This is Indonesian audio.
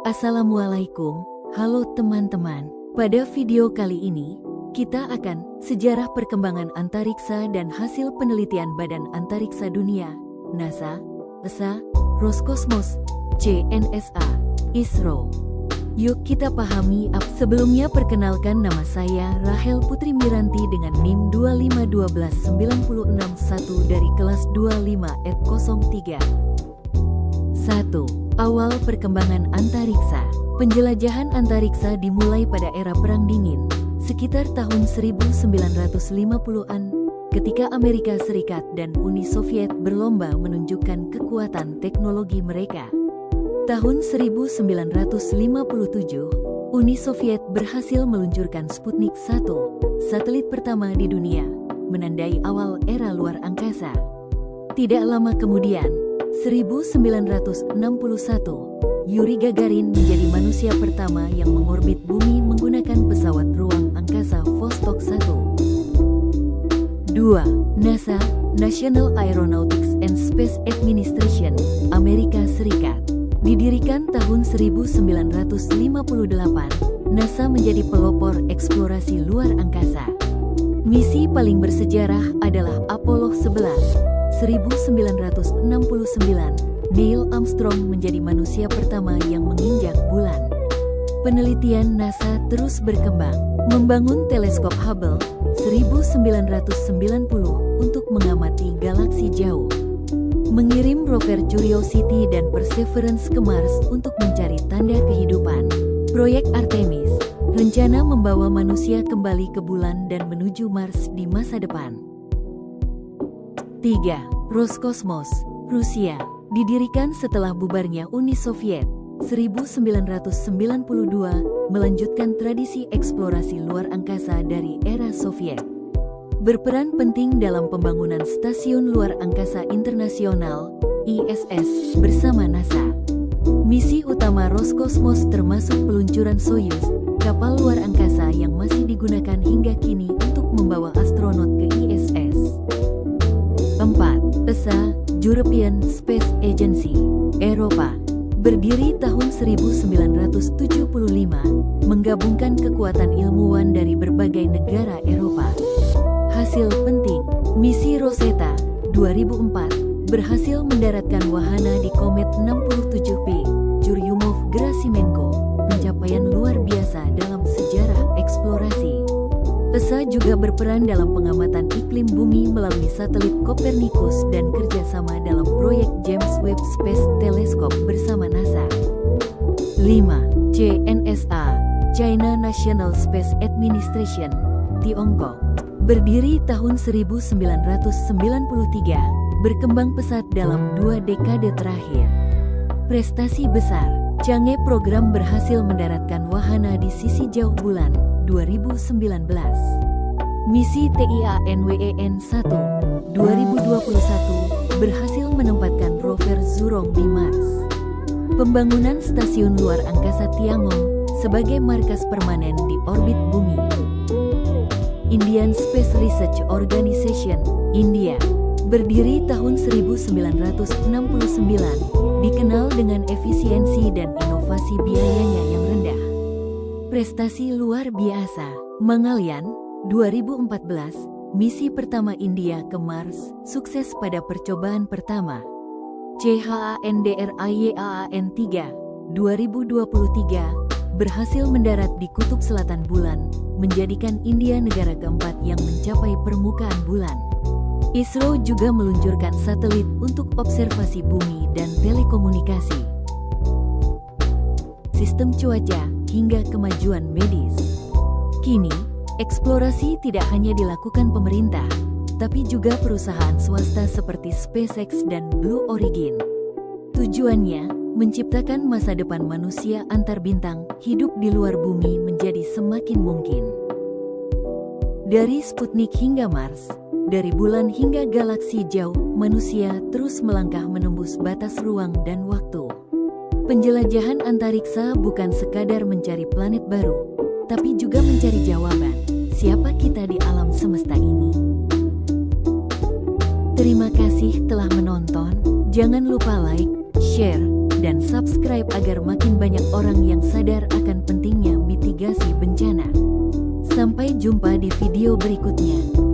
Assalamualaikum, halo teman-teman. Pada video kali ini, kita akan sejarah perkembangan antariksa dan hasil penelitian Badan Antariksa Dunia, NASA, ESA, Roskosmos, CNSA, ISRO. Yuk kita pahami. Sebelumnya perkenalkan, nama saya Rahel Putri Miranti dengan NIM 2512961 dari kelas 25@03. 1. Awal perkembangan antariksa. Penjelajahan antariksa dimulai pada era Perang Dingin, sekitar tahun 1950-an, ketika Amerika Serikat dan Uni Soviet berlomba menunjukkan kekuatan teknologi mereka. Tahun 1957, Uni Soviet berhasil meluncurkan Sputnik 1, satelit pertama di dunia, menandai awal era luar angkasa. Tidak lama kemudian, 1961, Yuri Gagarin menjadi manusia pertama yang mengorbit bumi menggunakan pesawat ruang angkasa Vostok 1. 2. NASA, National Aeronautics and Space Administration, Amerika Serikat. Didirikan tahun 1958, NASA menjadi pelopor eksplorasi luar angkasa. Misi paling bersejarah adalah Apollo 11. 1969, Neil Armstrong menjadi manusia pertama yang menginjak bulan. Penelitian NASA terus berkembang, membangun teleskop Hubble 1990 untuk mengamati galaksi jauh, mengirim rover Curiosity dan Perseverance ke Mars untuk mencari tanda kehidupan. Proyek Artemis, rencana membawa manusia kembali ke bulan dan menuju Mars di masa depan. 3. Roskosmos, Rusia. Didirikan setelah bubarnya Uni Soviet, 1992, melanjutkan tradisi eksplorasi luar angkasa dari era Soviet. Berperan penting dalam pembangunan Stasiun Luar Angkasa Internasional, ISS, bersama NASA. Misi utama Roskosmos termasuk peluncuran Soyuz, kapal luar angkasa yang masih digunakan hingga kini untuk membawa astronot ke ISS. 4. ESA, European Space Agency, Eropa. Berdiri tahun 1975, menggabungkan kekuatan ilmuwan dari berbagai negara Eropa. Hasil penting, misi Rosetta 2004 berhasil mendaratkan wahana di komet 67P, Churyumov-Gerasimenko, pencapaian luar biasa dalam sejarah eksplorasi. ESA juga berperan dalam pengamatan iklim bumi melalui satelit Copernicus dan kerjasama dalam proyek James Webb Space Telescope bersama NASA. 5. CNSA, China National Space Administration, Tiongkok. Berdiri tahun 1993, berkembang pesat dalam 2 dekade terakhir. Prestasi besar, Chang'e program berhasil mendaratkan wahana di sisi jauh bulan 2019. Misi Tianwen-1 2021 berhasil menempatkan rover Zhurong di Mars. Pembangunan Stasiun Luar Angkasa Tiangong sebagai markas permanen di orbit bumi. Indian Space Research Organization, India. Berdiri tahun 1969, dikenal dengan efisiensi dan inovasi biayanya yang rendah. Prestasi luar biasa. Mangalyaan, 2014, misi pertama India ke Mars, sukses pada percobaan pertama. Chandrayaan-3, 2023, berhasil mendarat di kutub selatan bulan, menjadikan India negara keempat yang mencapai permukaan bulan. ISRO juga meluncurkan satelit untuk observasi bumi dan telekomunikasi. Sistem cuaca hingga kemajuan medis. Kini, eksplorasi tidak hanya dilakukan pemerintah, tapi juga perusahaan swasta seperti SpaceX dan Blue Origin. Tujuannya, menciptakan masa depan manusia antar bintang, hidup di luar bumi menjadi semakin mungkin. Dari Sputnik hingga Mars, dari bulan hingga galaksi jauh, manusia terus melangkah menembus batas ruang dan waktu. Penjelajahan antariksa bukan sekadar mencari planet baru, tapi juga mencari jawaban, siapa kita di alam semesta ini. Terima kasih telah menonton, jangan lupa like, share, dan subscribe agar makin banyak orang yang sadar akan pentingnya mitigasi bencana. Sampai jumpa di video berikutnya.